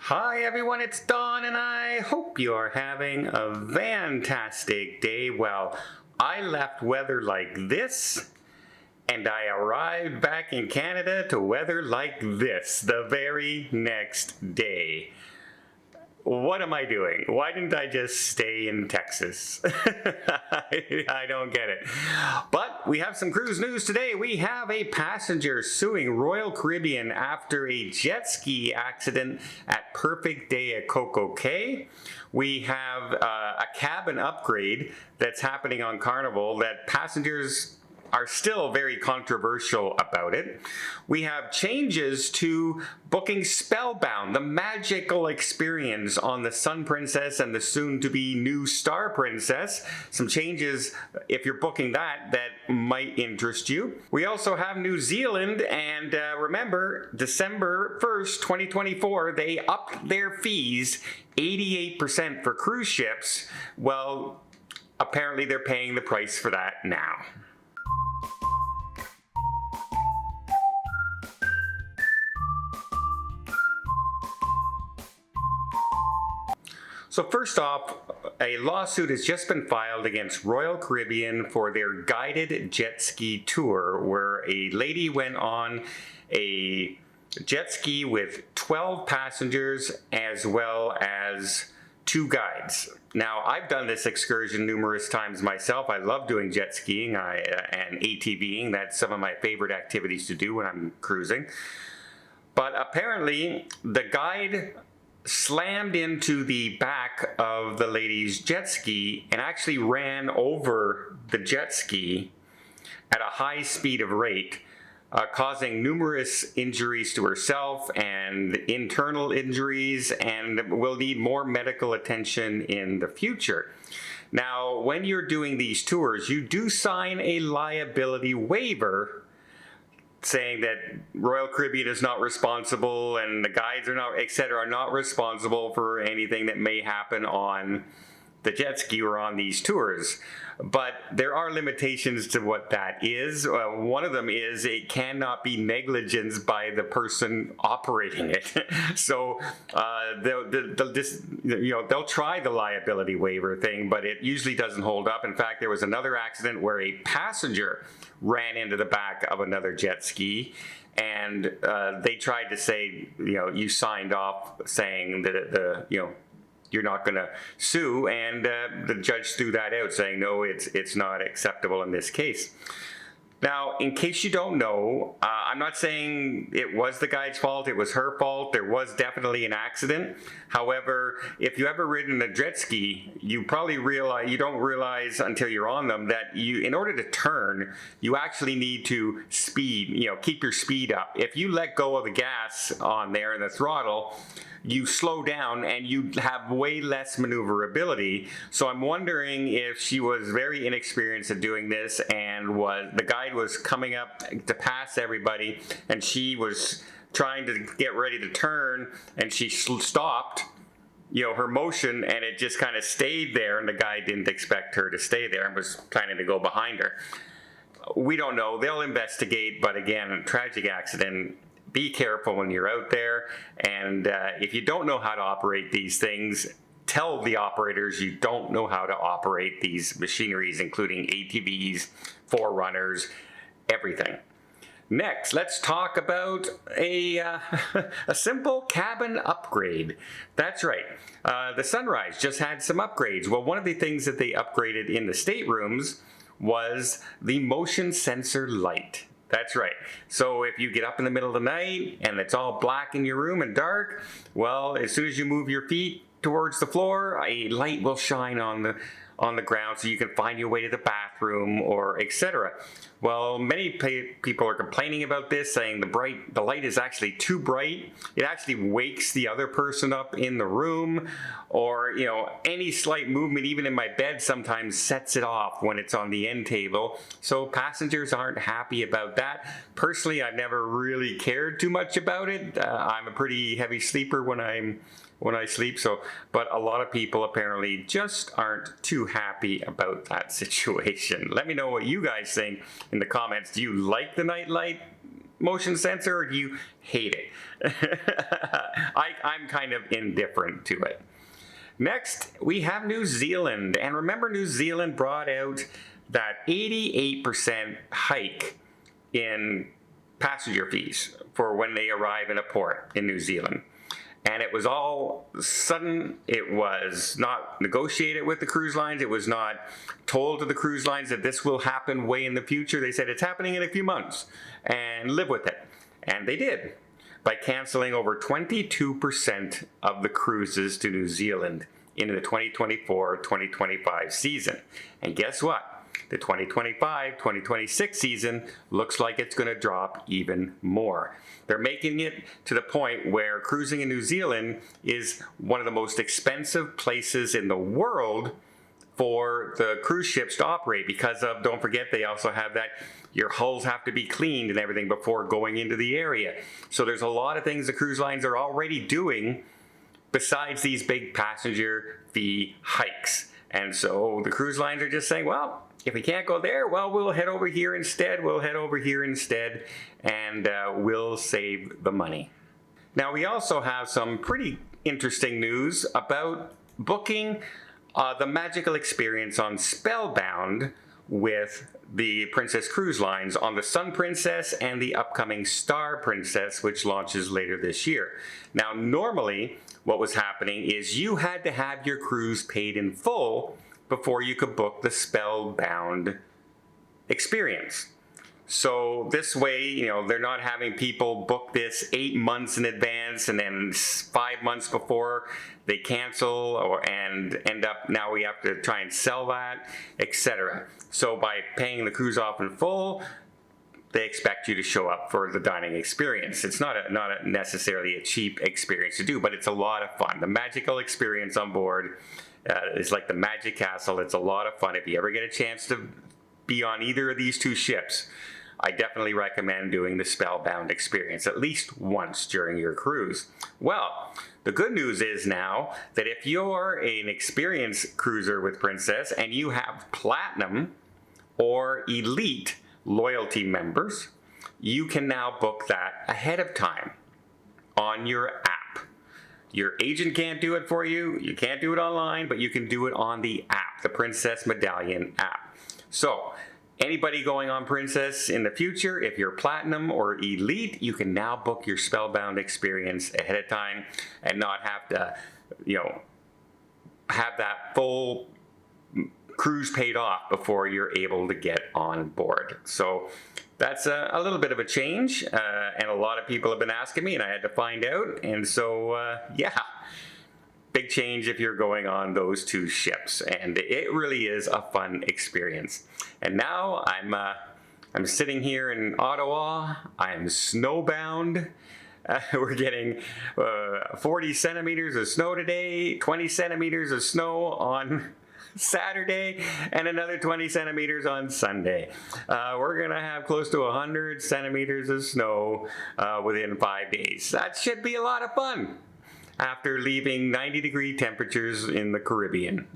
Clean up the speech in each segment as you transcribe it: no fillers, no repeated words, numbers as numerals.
Hi everyone, it's Don and I hope you are having a fantastic day. Well, I left weather like this and I arrived back in Canada to weather like this the very next day. What am I doing? Why didn't I just stay in Texas? I don't get it. But we have some cruise news today. We have a passenger suing Royal Caribbean after a jet ski accident at Perfect Day at Coco Key. We have a cabin upgrade that's happening on Carnival that passengers are still very controversial about it. We have changes to booking Spellbound, the magical experience on the Sun Princess and the soon-to-be new Star Princess. Some changes, if you're booking that might interest you. We also have New Zealand, and remember, December 1st, 2024, they upped their fees 88% for cruise ships. Well, apparently they're paying the price for that now. So first off, a lawsuit has just been filed against Royal Caribbean for their guided jet ski tour, where a lady went on a jet ski with 12 passengers as well as 2 guides. Now, I've done this excursion numerous times myself. I love doing jet skiing and ATVing. That's some of my favorite activities to do when I'm cruising. But apparently, the guide slammed into the back of the lady's jet ski and actually ran over the jet ski at a high speed of rate, causing numerous injuries to herself and internal injuries, and will need more medical attention in the future. Now, when you're doing these tours, you do sign a liability waiver saying that Royal Caribbean is not responsible and the guides are not, etc., are not responsible for anything that may happen on the jet ski or on these tours. But there are limitations to what that is. One of them is it cannot be negligence by the person operating it. So they'll try the liability waiver thing, but it usually doesn't hold up. In fact, there was another accident where a passenger ran into the back of another jet ski, and they tried to say, you signed off saying that you're not going to sue, and the judge threw that out, saying no, it's not acceptable in this case. Now, in case you don't know, I'm not saying it was the guide's fault, it was her fault. There was definitely an accident. However, if you ever ridden a jet ski, you probably you don't realize until you're on them that in order to turn, you actually need to speed, keep your speed up. If you let go of the gas on there and the throttle, you slow down and you have way less maneuverability. So I'm wondering if she was very inexperienced at doing this, and the guide was coming up to pass everybody, and she was trying to get ready to turn, and she stopped her motion, and it just kind of stayed there, and the guy didn't expect her to stay there and was planning to go behind her. We don't know. They'll investigate, but again, a tragic accident. Be careful when you're out there, and if you don't know how to operate these things, tell the operators you don't know how to operate these machineries, including ATVs, forerunners, everything. Next, let's talk about a simple cabin upgrade. That's right. The Sunrise just had some upgrades. Well, one of the things that they upgraded in the staterooms was the motion sensor light. That's right. So if you get up in the middle of the night and it's all black in your room and dark, well, as soon as you move your feet towards the floor, a light will shine on the ground so you can find your way to the bathroom or etc. Well, many people are complaining about this, saying the light is actually too bright. It actually wakes the other person up in the room, or any slight movement, even in my bed, sometimes sets it off when it's on the end table. So passengers aren't happy about that. Personally, I've never really cared too much about it. I'm a pretty heavy sleeper when I sleep, but a lot of people apparently just aren't too happy about that situation. Let me know what you guys think in the comments. Do you like the night light? motion sensor, or do you hate it? I'm kind of indifferent to it. Next, we have New Zealand. And remember, New Zealand brought out that 88% hike in passenger fees for when they arrive in a port in New Zealand. And it was all sudden. It was not negotiated with the cruise lines. It was not told to the cruise lines that this will happen way in the future. They said it's happening in a few months and live with it. And they did, by canceling over 22% of the cruises to New Zealand into the 2024-2025 season. And guess what? The 2025-2026 season looks like it's going to drop even more. They're making it to the point where cruising in New Zealand is one of the most expensive places in the world for the cruise ships to operate because of, don't forget, they also have that your hulls have to be cleaned and everything before going into the area. So there's a lot of things the cruise lines are already doing besides these big passenger fee hikes. And so the cruise lines are just saying, well, if we can't go there, well, we'll head over here instead. We'll head over here instead, and we'll save the money. Now, we also have some pretty interesting news about booking the magical experience on Spellbound with the Princess Cruise Lines on the Sun Princess and the upcoming Star Princess, which launches later this year. Now, normally, what was happening is you had to have your cruise paid in full before you could book the Spellbound experience. So this way, you know, they're not having people book this 8 months in advance and then 5 months before they cancel and end up, now we have to try and sell that, etc. So by paying the cruise off in full, they expect you to show up for the dining experience. It's not necessarily a cheap experience to do, but it's a lot of fun. The magical experience on board is like the Magic Castle. It's a lot of fun. If you ever get a chance to be on either of these two ships, I definitely recommend doing the Spellbound experience at least once during your cruise. Well, the good news is now that if you're an experienced cruiser with Princess and you have Platinum or Elite loyalty members, you can now book that ahead of time on your app. Your agent can't do it for you. You can't do it online, but you can do it on the app, the Princess Medallion app. So anybody going on Princess in the future, if you're Platinum or Elite, you can now book your Spellbound experience ahead of time and not have to, you know, have that full cruise paid off before you're able to get on board. So that's a little bit of a change, and a lot of people have been asking me, and I had to find out. And so, yeah, big change if you're going on those two ships, and it really is a fun experience. And now I'm sitting here in Ottawa. I'm snowbound. We're getting 40 centimeters of snow today, 20 centimeters of snow on Saturday, and another 20 centimeters on Sunday. We're gonna have close to 100 centimeters of snow within 5 days. That should be a lot of fun after leaving 90-degree temperatures in the Caribbean.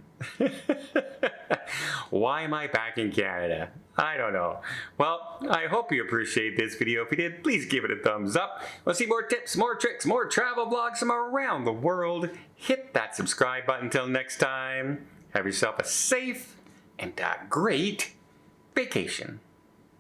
Why am I back in Canada? I don't know. Well, I hope you appreciate this video. If you did, please give it a thumbs up. We'll see more tips, more tricks, more travel vlogs from around the world. Hit that subscribe button. Until next time, have yourself a safe and a great vacation.